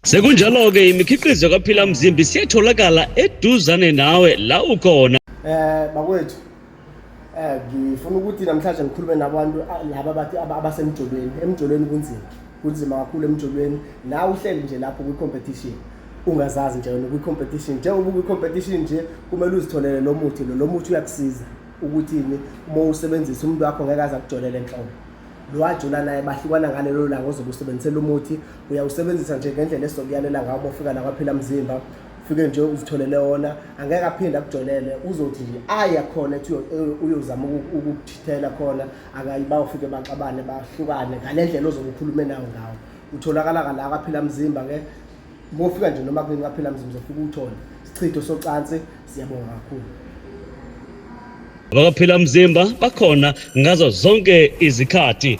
Sekunjalo-ke imikhiqizo kaPhila Mzimba siyatholakala eduzane nawe la ukhona. Bakwethu ngifuna ukuthi namhlanje ngikhulume nabantu laba bathi emjolweni kunzima kakhulu emjolweni. Nawe uhleli nje lapho kwi-competition ungazazi nje kwi-competition njengoba kwi-competition nje kumele uzitholele lo muthi uyakusiza ukuthi uma usebenzisa umuntu wakho ngeke aze akujolele enhloko. Lo wajula naye bahlukana ngalelo langa ozobe usebenzisela umuthi uyawusebenzisa nje ngendlela esokuyalela ngawo bofika la kwaPhila Mzimba ufike nje uzitholele wona angeke aphinde akujolele uzothi nje aya khona ethi uyozama ukukuthithela khona akayiba ufike baxabane bahlukane ngalendlela ozobe ukhulume nawo ngawo utholakala la kwaPhila Mzimba ke bofika nje noma kuni kwaPhila Mzimba ufike uthole isichitho socansi siyabonga kakhulu. AbakaPhila Mzimba bakhona ngazo zonke izikhathi.